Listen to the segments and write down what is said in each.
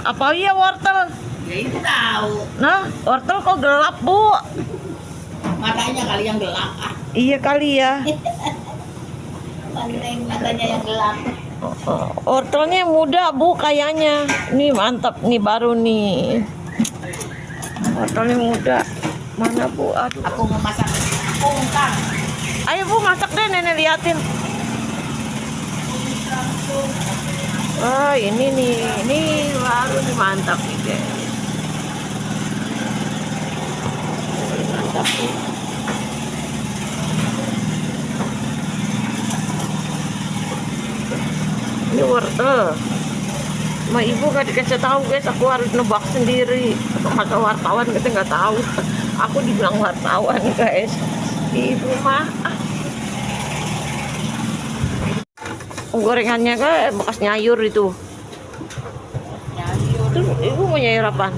Apa iya wortel? Ya itu tahu. Nah, wortel kok gelap, Bu? Matanya kali yang gelap. Iya kali ya. Matanya yang gelap. Wortelnya muda, Bu, kayaknya. Nih mantap nih, baru nih. Wortelnya muda. Mana, Bu? Aduh. Aku mau masak kungkang. Ayo, Bu, masak deh, Nenek liatin. Wah, ini nih. Ini baru nih, mantap nih, guys. Mantap nih. Ini wortel. Ma ibu gak dikasih tahu, guys, aku harus nebak sendiri. Kata wartawan kita nggak tahu. Aku dibilang wartawan, guys. Ibu mah gorengannya kayak bekas nyayur itu. Nyayur. Tuh, ibu mau nyayur apa?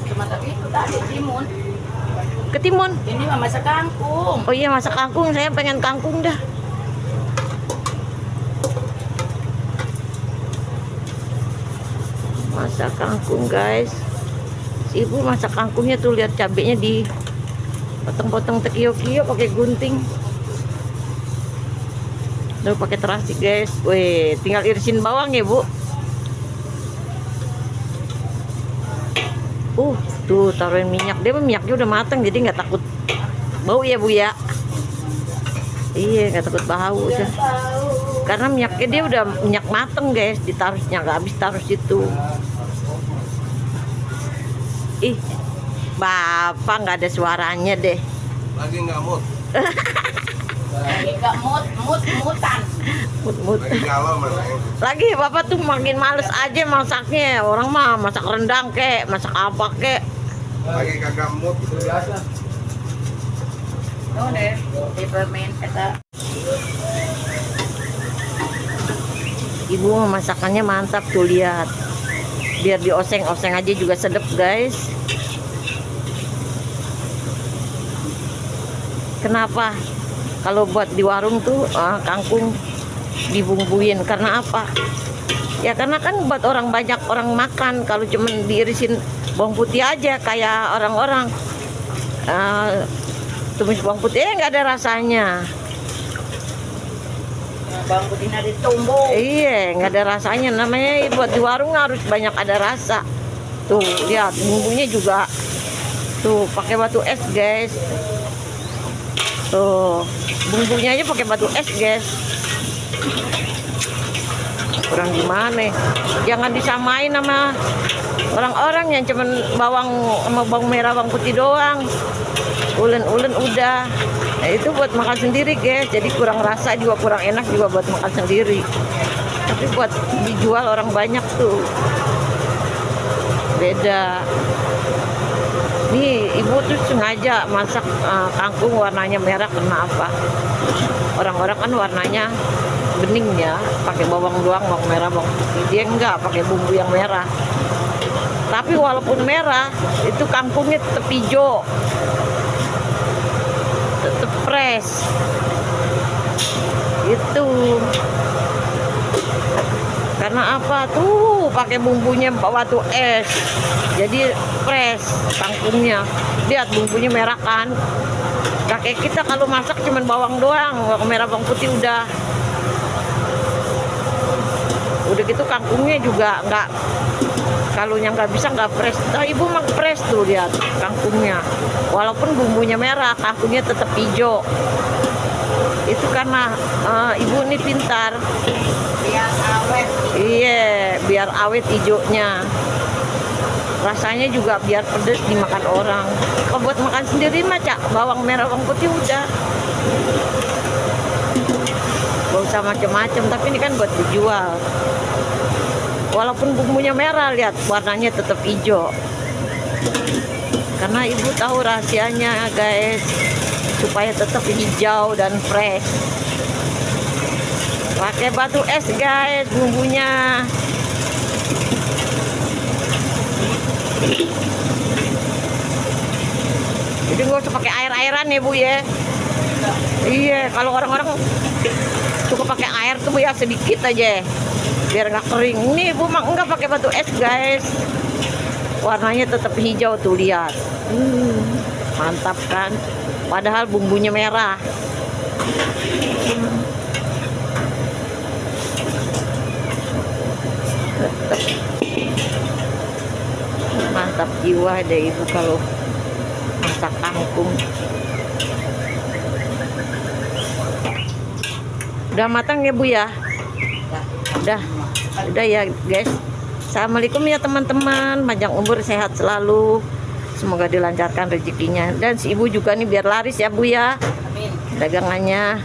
Cuma tapi itu tadi timun. Ketimun. Ini mah masak kangkung. Oh iya, masak kangkung. Saya pengen kangkung dah. Masak kangkung, guys. Si ibu masak kangkungnya tuh, lihat cabenya di potong-potong tekio-kio pakai gunting. Tuh pakai terasi, guys. Wih, tinggal irisin bawang ya, Bu. Tuh taruhin minyak. Dia minyaknya udah matang, jadi nggak takut bau ya, Bu ya. Iya, nggak takut bau udah. Karena minyaknya dia udah minyak mateng, guys. Ditaruhnya nggak habis taruh situ. Ih, Bapak nggak ada suaranya deh. Lagi nggak mood. Lagi nggak mutan. Mut-mut. Lagi galau mana? Lagi Bapak tuh makin males aja masaknya. Orang mah masak rendang kek, masak apa kek. Lagi kagak mood. Biasa. Tuh deh, peppermint eta. Ibu masakannya mantap tuh, lihat. Biar dioseng-oseng aja juga sedep, guys. Kenapa? Kalau buat di warung tuh kangkung dibumbuin, karena apa? Ya karena kan buat orang banyak orang makan. Kalau cuman diirisin bawang putih aja kayak orang-orang tumis bawang putih nggak ada rasanya. Bawang putihnya ditumbuk. Iya, nggak ada rasanya. Namanya buat di warung harus banyak ada rasa. Tuh lihat bumbunya juga. Tuh pakai batu es, guys. Tuh bumbunya aja pakai batu es, guys. Kurang gimana? Jangan disamain sama orang-orang yang cuman bawang sama bawang merah, bawang putih doang. Ulen-ulen udah. Nah, itu buat makan sendiri, guys. Jadi kurang rasa juga, kurang enak juga buat makan sendiri. Tapi buat dijual orang banyak tuh beda. Nih ibu tuh sengaja masak kangkung warnanya merah, kenapa? Orang-orang kan warnanya bening ya, pakai bawang doang, bawang merah, bawang putih. Dia enggak pakai bumbu yang merah. Tapi walaupun merah, itu kangkungnya tetap hijau, tetap fresh. Itu karena apa? Tuh pakai bumbunya batu es, jadi fresh kangkungnya. Lihat bumbunya merah kan. Kakek kita kalau masak cuman bawang doang, bawang merah, bawang putih udah gitu. Kangkungnya juga nggak, kalau yang nggak bisa nggak fresh. Nah, ibu mah fresh tuh, lihat kangkungnya. Walaupun bumbunya merah, kangkungnya tetap hijau. Itu karena ibu ini pintar. Biar awet. Iya, biar awet hijaunya. Rasanya juga biar pedes dimakan orang. Kalau buat makan sendiri mah bawang merah, bawang putih udah. Gak usah macem-macem, tapi ini kan buat dijual. Walaupun bumbunya merah, lihat warnanya tetap hijau. Karena ibu tahu rahasianya, guys, supaya tetap hijau dan fresh. Pakai batu es, guys, bumbunya. Jadi nggak usah pakai air-airan ya, Bu ya. Iya, kalau orang-orang suka pakai air tuh Bu ya, sedikit aja. biar nggak kering. Ini ibu mah enggak pakai batu es guys, warnanya tetap hijau tuh, lihat. Mantap kan, padahal bumbunya merah. Mantap jiwa deh ibu kalau masak kangkung. Udah matang ya bu ya? Udah ya guys. Assalamualaikum ya teman-teman, panjang umur sehat selalu, semoga dilancarkan rezekinya, dan si ibu juga nih biar laris ya bu ya Amin. dagangannya.